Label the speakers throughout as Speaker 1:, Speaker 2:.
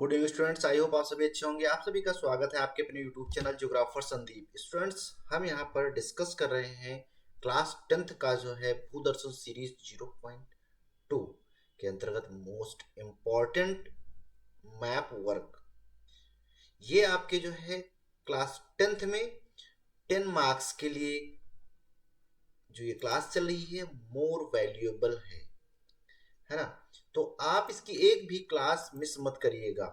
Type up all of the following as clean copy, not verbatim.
Speaker 1: Good evening students. I hope आप सभी अच्छे होंगे। आप सभी का स्वागत है आपके अपने YouTube channel geographer Sandeep. Students, हम यहाँ पर डिस्कस कर रहे हैं क्लास 10th का जो है भूदर्शन सीरीज 0.2 के अंतर्गत मोस्ट इम्पॉर्टेंट मैप वर्क। ये आपके जो है क्लास 10th में 10 मार्क्स के लिए जो ये क्लास चल रही है मोर वैल्यूएबल है ना। तो आप इसकी एक भी क्लास मिस मत करिएगा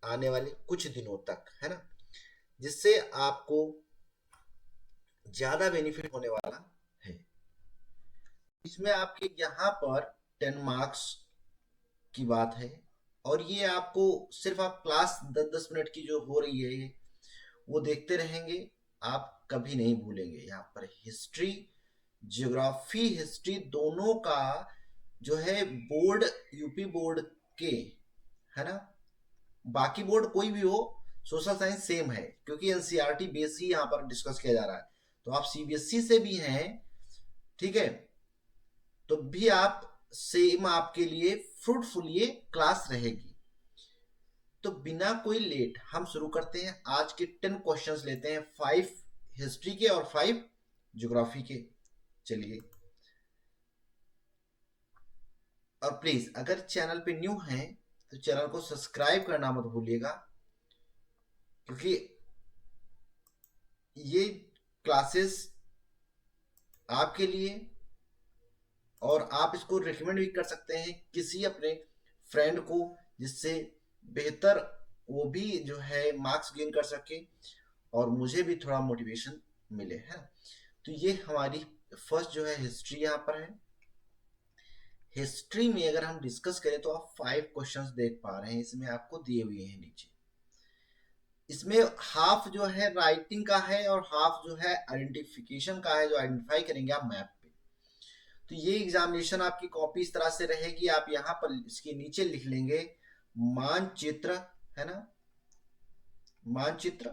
Speaker 1: आने वाले कुछ दिनों तक, है ना, जिससे आपको ज्यादा बेनिफिट होने वाला है। इसमें आपके यहाँ पर 10 मार्क्स की बात है और ये आपको सिर्फ आप क्लास 10-10 मिनट की जो हो रही है वो देखते रहेंगे, आप कभी नहीं भूलेंगे। यहाँ पर हिस्ट्री, ज्योग्राफी, हिस्ट्री दोनों का जो है बोर्ड, यूपी बोर्ड के, है ना, बाकी बोर्ड कोई भी हो, सोशल साइंस सेम है क्योंकि एनसीईआरटी बेस ही यहाँ पर डिस्कस किया जा रहा है। तो आप सीबीएसई से भी हैं, ठीक है, तो भी आप सेम आपके लिए फ्रूटफुल ये क्लास रहेगी। तो बिना कोई लेट हम शुरू करते हैं। आज के 10 क्वेश्चंस लेते हैं, 5 हिस्ट्री के और 5 ज्योग्राफी के। चलिए, और प्लीज अगर चैनल पे न्यू हैं तो चैनल को सब्सक्राइब करना मत भूलिएगा, क्योंकि ये क्लासेस आपके लिए, और आप इसको रिकमेंड भी कर सकते हैं किसी अपने फ्रेंड को, जिससे बेहतर वो भी जो है मार्क्स गेन कर सके और मुझे भी थोड़ा मोटिवेशन मिले, है। तो ये हमारी फर्स्ट जो है हिस्ट्री यहाँ पर है। हिस्ट्री में अगर हम डिस्कस करें तो आप 5 क्वेश्चंस देख पा रहे हैं, इसमें आपको दिए हुए हैं नीचे। इसमें हाफ जो है राइटिंग का है और हाफ जो है आइडेंटिफिकेशन का है, जो आइडेंटिफाई करेंगे आप मैप पे। तो ये एग्जामिनेशन आपकी कॉपी इस तरह से रहेगी, आप यहाँ पर इसके नीचे लिख लेंगे मानचित्र, है ना, मानचित्र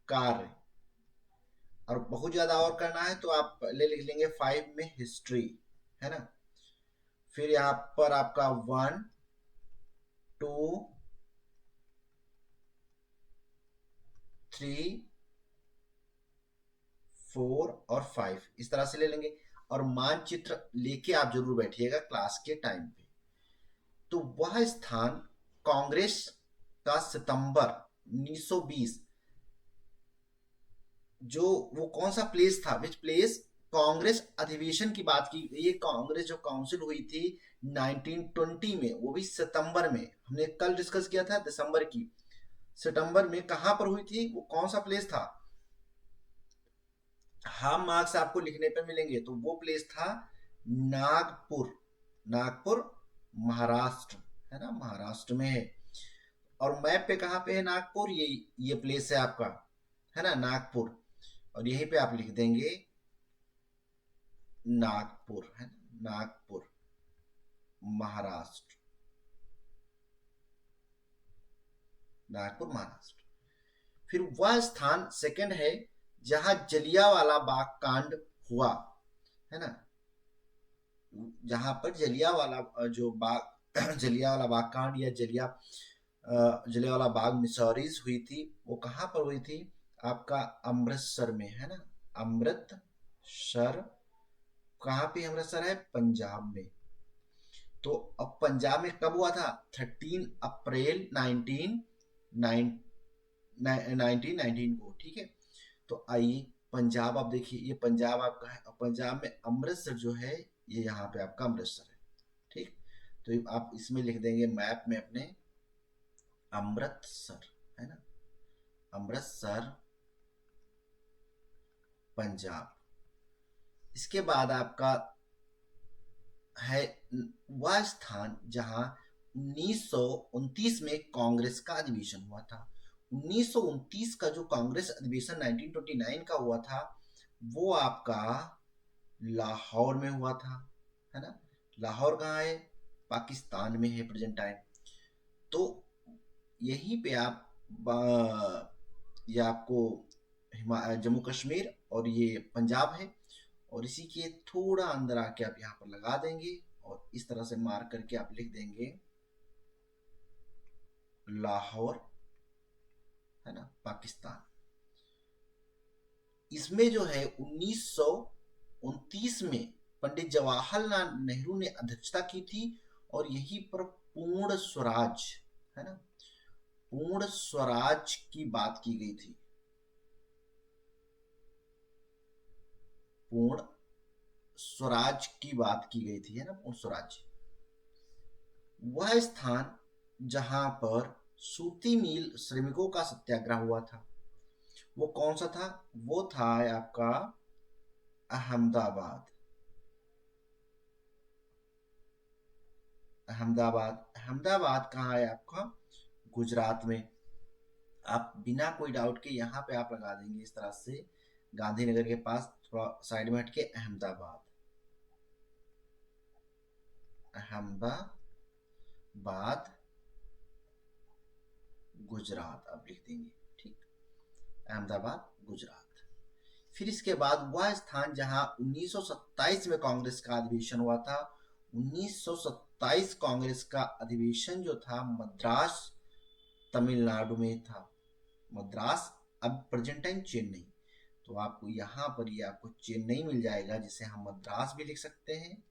Speaker 1: कार्य। और बहुत ज्यादा और करना है तो आप पहले लिख लेंगे 5 में हिस्ट्री, है ना। फिर यहाँ पर आपका 1, 2, 3, 4 और 5 इस तरह से ले लेंगे। और मानचित्र लेके आप जरूर बैठिएगा क्लास के टाइम पे। तो वह स्थान कांग्रेस का सितंबर 1920, जो वो कौन सा प्लेस था, विच प्लेस, कांग्रेस अधिवेशन की बात की। ये कांग्रेस जो काउंसिल हुई थी 1920 में, वो भी सितंबर में, हमने कल डिस्कस किया था दिसंबर की, सितंबर में कहां पर हुई थी, वो कौन सा प्लेस था। हम मार्क्स आपको लिखने पे मिलेंगे, तो वो प्लेस था नागपुर, नागपुर महाराष्ट्र, है ना, महाराष्ट्र में है। और मैप पे कहाँ पे है नागपुर, ये प्लेस है आपका, है ना, नागपुर। और यहीं पे आप लिख देंगे नागपुर, है ना, नागपुर महाराष्ट्र, नागपुर महाराष्ट्र। फिर वह स्थान सेकंड है जहां जलियावाला बाग कांड हुआ, है ना, जहां पर जलियावाला जो बाग जलियावाला बाग कांड या जलियावाला बाग मिसौरीज हुई थी, वो कहां पर हुई थी, आपका अमृतसर में, है ना, अमृतसर। कहां पे अमृतसर है, पंजाब में। तो अब पंजाब में कब हुआ था, 13 अप्रैल 1919 को, ठीक है। तो आइए पंजाब, आप देखिए ये पंजाब आपका है, और पंजाब में अमृतसर जो है ये यहाँ पे आपका अमृतसर है, ठीक। तो आप इसमें लिख देंगे मैप में अपने अमृतसर, है ना, अमृतसर पंजाब। इसके बाद आपका है वह स्थान जहां 1929 में कांग्रेस का अधिवेशन हुआ था। 1929 का जो कांग्रेस अधिवेशन 1929 का हुआ था, वो आपका लाहौर में हुआ था, है ना। लाहौर कहाँ है, पाकिस्तान में है प्रेजेंट टाइम। तो यहीं पे आप ये आपको जम्मू कश्मीर और ये पंजाब है, और इसी के थोड़ा अंदर आके आप यहाँ पर लगा देंगे और इस तरह से मार्क करके आप लिख देंगे लाहौर, है ना, पाकिस्तान। इसमें जो है 1929 में पंडित जवाहरलाल नेहरू ने अध्यक्षता की थी और यहीं पर पूर्ण स्वराज, है ना, पूर्ण स्वराज की बात की गई थी। पूर्ण स्वराज की बात की गई थी, है ना, पूर्ण स्वराज। वह स्थान जहां पर सूती मिल श्रमिकों का सत्याग्रह हुआ था, वो कौन सा था? वो था आपका अहमदाबाद। अहमदाबाद, अहमदाबाद कहाँ है आपका? गुजरात में। आप बिना कोई डाउट के यहाँ पे आप लगा देंगे इस तरह से, गांधीनगर के पास थोड़ा साइड में हटके अहमदाबाद। अहमदाबाद गुजरात आप लिख देंगे, ठीक, अहमदाबाद गुजरात। फिर इसके बाद वह स्थान जहां 1927 में कांग्रेस का अधिवेशन हुआ था। 1927 कांग्रेस का अधिवेशन जो था मद्रास तमिलनाडु में था। मद्रास, अब प्रेजेंट टाइम चेन्नई, तो आपको यहाँ पर ये आपको चेन्नई मिल जाएगा, जिसे हम मद्रास भी लिख सकते हैं,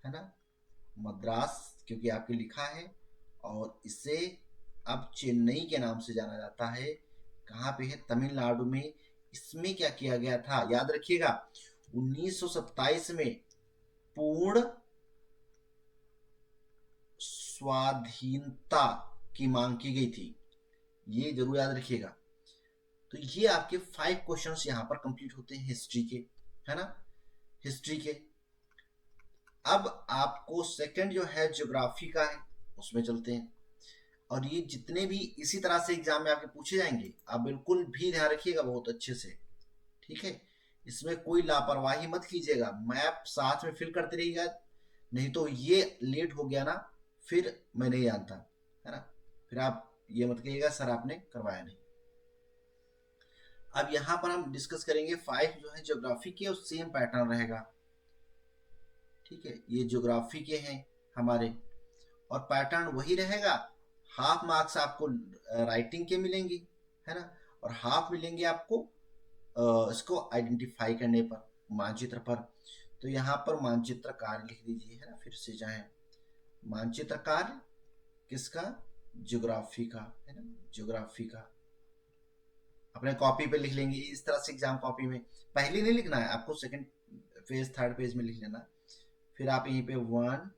Speaker 1: है ना, मद्रास क्योंकि आपके लिखा है। और इसे अब चेन्नई के नाम से जाना जाता है। कहाँ पे है? तमिलनाडु में। इसमें क्या किया गया था, याद रखिएगा, 1927 में पूर्ण स्वाधीनता की मांग की गई थी, ये जरूर याद रखिएगा। तो ये आपके 5 क्वेश्चंस यहाँ पर कंप्लीट होते हैं हिस्ट्री के, है ना, हिस्ट्री के। अब आपको सेकंड जो है ज्योग्राफी का है, उसमें चलते हैं। और ये जितने भी इसी तरह से एग्जाम में आपके पूछे जाएंगे, आप बिल्कुल भी ध्यान रखिएगा बहुत अच्छे से, ठीक है। इसमें कोई लापरवाही मत कीजिएगा, मैप साथ में फिल करते रहिएगा, नहीं तो ये लेट हो गया ना, फिर मैं नहीं जानता, है ना, फिर आप ये मत कहिएगा सर आपने करवाया नहीं। अब यहाँ पर हम डिस्कस करेंगे 5 जो है ज्योग्राफी के, और सेम पैटर्न रहेगा, ठीक है। ये ज्योग्राफी के हैं हमारे, और पैटर्न वही रहेगा। हाफ मार्क्स आपको राइटिंग के मिलेंगे, है ना, और हाफ मिलेंगे आपको इसको आइडेंटिफाई करने पर, मानचित्र पर। तो यहाँ पर मानचित्र कार्य लिख दीजिए, है ना, फिर से चाहे मानचित्र कार्य किसका? ज्योग्राफी का, है ना, ज्योग्राफी का। अपने कॉपी पे लिख लेंगे इस तरह से, एग्जाम कॉपी में पहले नहीं लिखना है आपको, सेकंड पेज थर्ड पेज में लिख लेना। फिर आप यहीं पे 1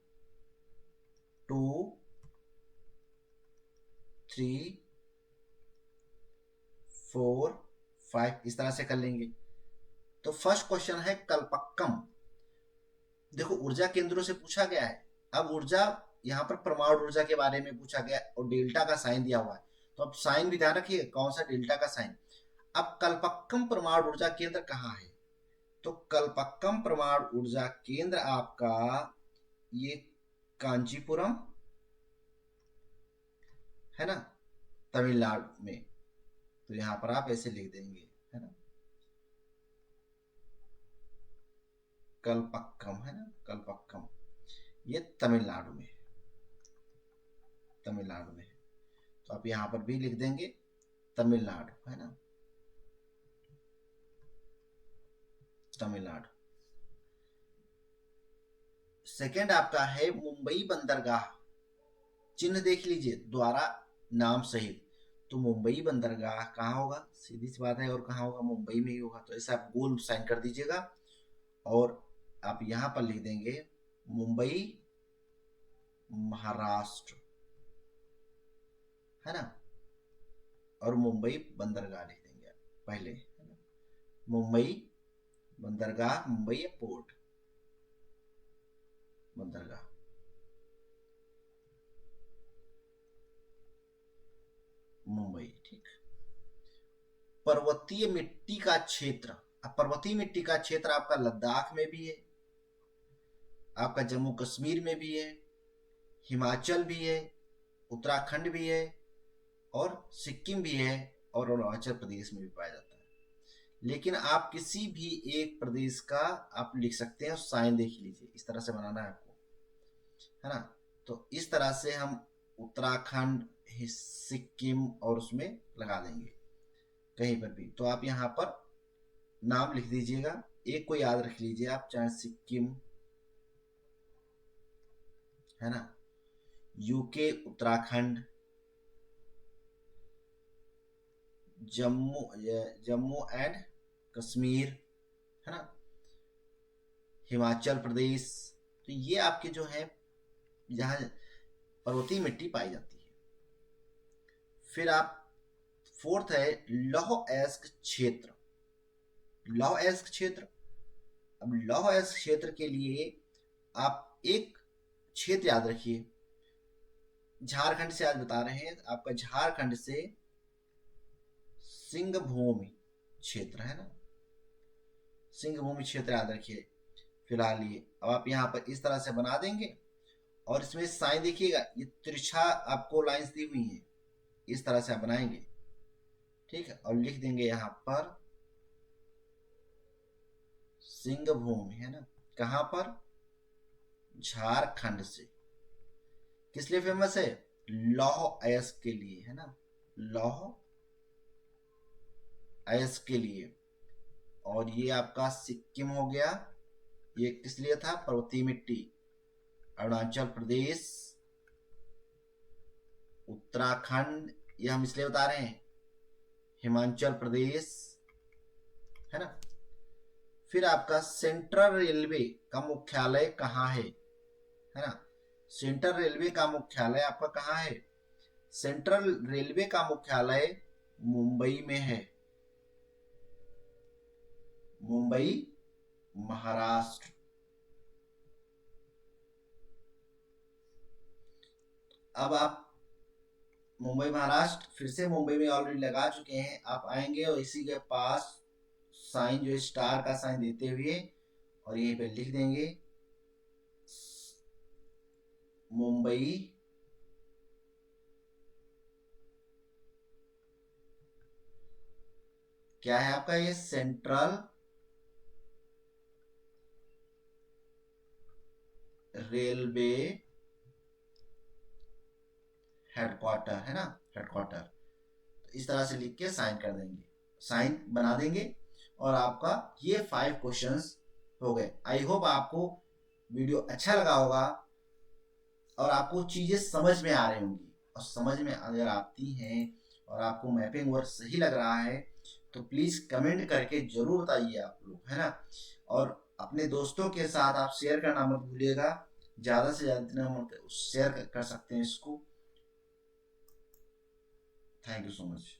Speaker 1: 2 3 4 5 इस तरह से कर लेंगे। तो फर्स्ट क्वेश्चन है कल्पक्कम। देखो ऊर्जा केंद्रों से पूछा गया है। अब ऊर्जा यहाँ पर परमाणु ऊर्जा के बारे में पूछा गया और डेल्टा का साइन दिया हुआ है, तो अब साइन भी ध्यान रखिए कौन सा, डेल्टा का साइन। अब कल्पक्कम परमाणु ऊर्जा केंद्र कहाँ है? तो कल्पक्कम परमाणु ऊर्जा केंद्र आपका ये कांचीपुरम, है ना, तमिलनाडु में। तो यहां पर आप ऐसे लिख देंगे, है ना, कल्पक्कम, है ना, कल्पक्कम, ये तमिलनाडु में, तमिलनाडु में। तो आप यहां पर भी लिख देंगे तमिलनाडु, है ना, तमिलनाडु। सेकंड आपका है मुंबई बंदरगाह। चिन्ह देख लीजिए द्वारा नाम सहित। तो मुंबई बंदरगाह कहाँ होगा? सीधी सी बात है, और कहाँ होगा? मुंबई में ही होगा। तो ऐसा आप गोल साइन कर दीजिएगा, और आप यहां पर लिख देंगे मुंबई महाराष्ट्र, है ना, और मुंबई बंदरगाह लिख देंगे आप पहले, है ना, मुंबई बंदरगाह, मुंबई पोर्ट बंदरगाह, मुंबई, ठीक। पर्वतीय मिट्टी का क्षेत्र। अब पर्वतीय मिट्टी का क्षेत्र आपका लद्दाख में भी है, आपका जम्मू कश्मीर में भी है, हिमाचल भी है, उत्तराखंड भी है, और सिक्किम भी है, और अरुणाचल प्रदेश में भी पाया जाता है। लेकिन आप किसी भी एक प्रदेश का आप लिख सकते हैं, साइन देख लीजिए, इस तरह से बनाना है आपको, है ना। तो इस तरह से हम उत्तराखंड, सिक्किम और उसमें लगा देंगे कहीं पर भी। तो आप यहाँ पर नाम लिख दीजिएगा, एक को याद रख लीजिए आप, चाहे सिक्किम है ना, यूके उत्तराखंड, जम्मू जम्मू एंड कश्मीर है ना, हिमाचल प्रदेश। तो ये आपके जो है जहाँ पर्वतीय मिट्टी पाई जाती है। फिर आप फोर्थ है लौह अयस्क क्षेत्र। लौह अयस्क क्षेत्र, अब लौह अयस्क क्षेत्र के लिए आप एक क्षेत्र याद रखिए, झारखंड से आज बता रहे हैं आपका, झारखंड से सिंहभूमि क्षेत्र है ना, सिंहभूमि क्षेत्र याद रखिए फिलहाल ये। अब आप यहाँ पर इस तरह से बना देंगे और इसमें साइन देखिएगा, ये तिरछा आपको लाइंस दी हुई है, इस तरह से आप बनाएंगे, ठीक है। और लिख देंगे यहाँ पर सिंहभूमि है ना, कहां पर, झारखंड से। किस लिए फेमस है, लौह अयस्क के लिए है ना, लौह अयस्क के लिए। और ये आपका सिक्किम हो गया, ये किस लिए था, पर्वतीय मिट्टी। अरुणाचल प्रदेश, उत्तराखंड, ये हम इसलिए बता रहे हैं, हिमाचल प्रदेश है ना। फिर आपका सेंट्रल रेलवे का मुख्यालय कहाँ है ना, सेंट्रल रेलवे का मुख्यालय आपका कहाँ है, सेंट्रल रेलवे का मुख्यालय मुंबई में है, मुंबई महाराष्ट्र। अब आप मुंबई महाराष्ट्र, फिर से मुंबई में ऑलरेडी लगा चुके हैं, आप आएंगे और इसी के पास साइन जो स्टार का साइन देते हुए और यहीं पे लिख देंगे मुंबई क्या है आपका, ये सेंट्रल रेलवे हेडक्वार्टर है ना, हेडक्वार्टर। तो इस तरह से लिख के साइन कर देंगे, साइन बना देंगे और आपका ये 5 क्वेश्चंस हो गए। आई होप आपको वीडियो अच्छा लगा होगा और आपको चीजें समझ में आ रही होंगी, और समझ में अगर आती हैं और आपको मैपिंग वर्क सही लग रहा है तो प्लीज कमेंट करके जरूर बताइए आप लोग है ना। और अपने दोस्तों के साथ आप शेयर करना मत भूलिएगा, ज्यादा से ज्यादा शेयर कर सकते हैं इसको। Thank you so much.